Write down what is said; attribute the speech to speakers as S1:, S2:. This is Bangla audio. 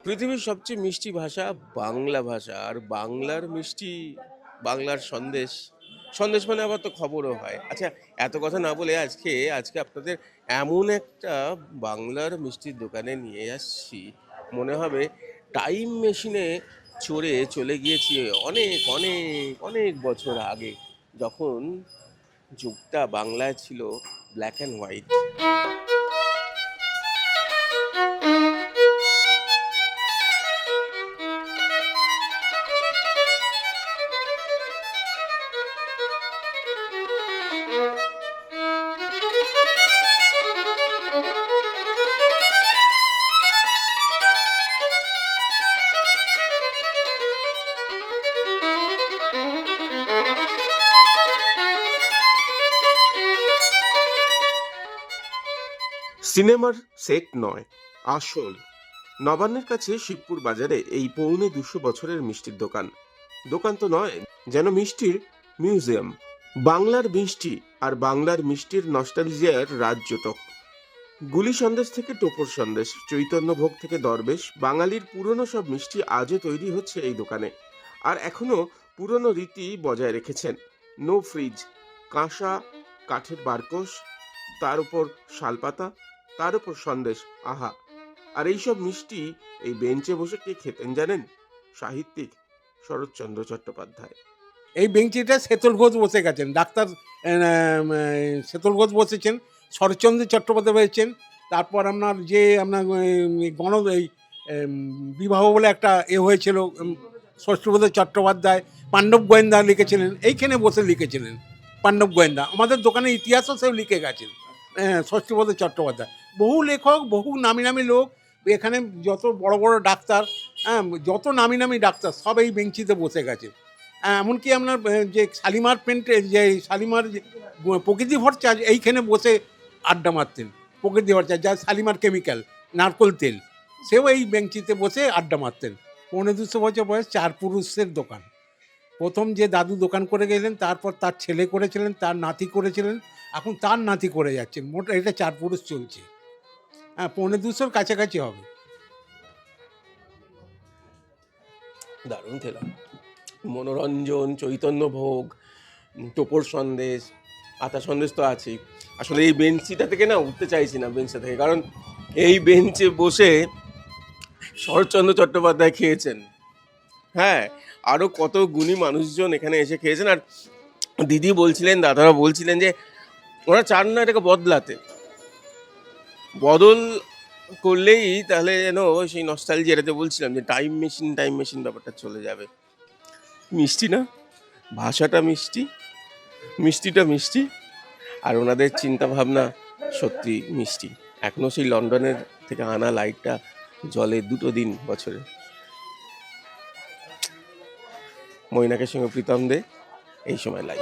S1: পৃথিবীর সবচেয়ে মিষ্টি ভাষা বাংলা ভাষা। আর বাংলার মিষ্টি, বাংলার সন্দেশ। সন্দেশ মানে আবার তো খবরও হয়। আচ্ছা, এত কথা না বলে আজকে আজকে আপনাদের এমন একটা বাংলার মিষ্টির দোকানে নিয়ে আসছি, মনে হবে টাইম মেশিনে চড়ে চলে গিয়েছি অনেক অনেক অনেক বছর আগে, যখন যুগটা বাংলায় ছিল ব্ল্যাক অ্যান্ড হোয়াইট। সিনেমার সেট নয়, আসল। নবান্নের কাছে শিবপুর বাজারে এই 250 বছরের মিষ্টির দোকান। দোকান তো নয়, যেন মিষ্টির মিউজিয়াম। বাংলার মিষ্টি আর বাংলার মিষ্টির নস্টালজিয়ার রাজ্যটক। গুলি সন্দেশ থেকে টোপর সন্দেশ, চৈতন্যভোগ থেকে দরবেশ, বাঙালির পুরনো সব মিষ্টি আজও তৈরি হচ্ছে এই দোকানে। আর এখনো পুরনো রীতি বজায় রেখেছেন। নো ফ্রিজ, কাঁসা কাঠের বারকোশ, তার উপর শালপাতা, তার উপর সন্দেশ। আহা! আর এইসব মিষ্টি এই বেঞ্চে বসে কে খেতেন জানেন? সাহিত্যিক শরৎচন্দ্র চট্টোপাধ্যায়।
S2: এই বেঞ্চিটা শেতল ঘোষ বসে গেছেন, ডাক্তার শেতল ঘোষ বসেছেন, শরৎচন্দ্র চট্টোপাধ্যায় হয়েছেন। তারপর আপনার গণ এই বিবাহ বলে একটা হয়েছিল, ষষ্ঠীপদ চট্টোপাধ্যায় পাণ্ডব গোয়েন্দা লিখেছিলেন, এইখানে বসে লিখেছিলেন পাণ্ডব গোয়েন্দা। আমাদের দোকানের ইতিহাসও সেও লিখে গেছেন ষষ্ঠীপদ চট্টোপাধ্যায়। বহু লেখক, বহু নামি নামি লোক এখানে, যত বড় বড় ডাক্তার, যত নামি নামি ডাক্তার সব এই বেঞ্চিতে বসে গেছে। এমনকি আপনার যে শালিমার পেন্টে, যে শালিমার প্রকৃতি ভট্টাচার্য এইখানে বসে আড্ডা মারতেন। প্রকৃতি ভট্টাচার্য, যা শালিমার কেমিক্যাল নারকোল তেল, সেও এই বেঞ্চিতে বসে আড্ডা মারতেন। 250 বছর বয়স, 4 পুরুষের দোকান। প্রথম যে দাদু দোকান করে গেলেন, তারপর তার ছেলে করেছিলেন, তার নাতি করেছিলেন, এখন তার নাতি করে যাচ্ছেন। মোট এটা 4 পুরুষ চলছে। 250-র কাছাকাছি হবে।
S1: দারুণ খেলাম। মনোরঞ্জন, চৈতন্যভোগ, টোপর সন্দেশ, আতা সন্দেশ তো আছেই। আসলে এই বেঞ্চিটা থেকে না উঠতে চাইছি না, বেঞ্চটা থেকে, কারণ এই বেঞ্চে বসে শরৎচন্দ্র চট্টোপাধ্যায় খেয়েছেন। হ্যাঁ, আরও কত গুণী মানুষজন এখানে এসে খেয়েছেন। আর দিদি বলছিলেন, দাদারা বলছিলেন যে ওরা চান না এটাকে বদলাতে। বদল করলেই তাহলে যেন সেই নস্টালজি, এটাতে বলছিলাম যে টাইম মেশিন ব্যাপারটা চলে যাবে। মিষ্টি না, ভাষাটা মিষ্টি, মিষ্টিটা মিষ্টি, আর ওনাদের চিন্তা ভাবনা সত্যি মিষ্টি। এখনো সেই লন্ডনের থেকে আনা লাইটটা জলে 2 দিন বছরে। মৈনাকের সঙ্গে প্রীতম দে এই সময় লাইভ।